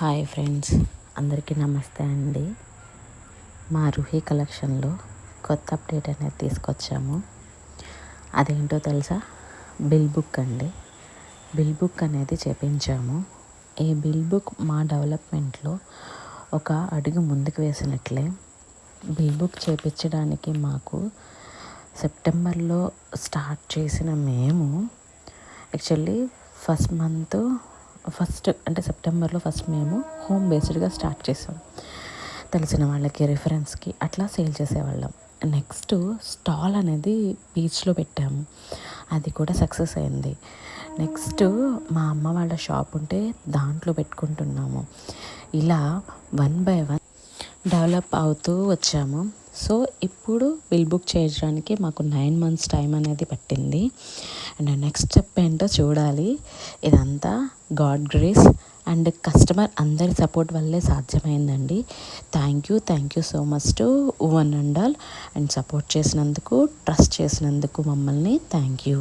Hi friends, అందరికీ నమస్తే అండి. మా రుహి కలెక్షన్లో కొత్త అప్డేట్ అనేది తీసుకొచ్చాము. అదేంటో తెలుసా? బిల్ బుక్ అండి. బిల్ బుక్ అనేది చేపించాము. ఈ బిల్ బుక్ మా డెవలప్మెంట్లో ఒక అడుగు ముందుకు వేసినట్లే. బిల్ బుక్ చేపించడానికి మాకు సెప్టెంబర్లో స్టార్ట్ చేసిన మేము యాక్చువల్లీ సెప్టెంబర్లో ఫస్ట్ మేము హోమ్ బేస్డ్గా స్టార్ట్ చేసాం. తెలిసిన వాళ్ళకి రిఫరెన్స్కి అట్లా సేల్ చేసేవాళ్ళం. నెక్స్ట్ స్టాల్ అనేది బీచ్లో పెట్టాము. అది కూడా సక్సెస్ అయింది. నెక్స్ట్ మా అమ్మ వాళ్ళ షాప్ ఉంటే దాంట్లో పెట్టుకుంటున్నాము. ఇలా 1 by 1 డెవలప్ అవుతూ వచ్చాము. సో ఇప్పుడు బిల్ బుక్ చేయడానికి మాకు 9 months టైం అనేది పట్టింది. అండ్ నెక్స్ట్ స్టెప్ ఏంటో చూడాలి. ఇదంతా గాడ్ గ్రేస్ అండ్ కస్టమర్ అందరి సపోర్ట్ వల్లే సాధ్యమైందండి. Thank you so much to one and all. And support చేసినందుకు, ట్రస్ట్ చేసినందుకు మమ్మల్ని థ్యాంక్ యూ.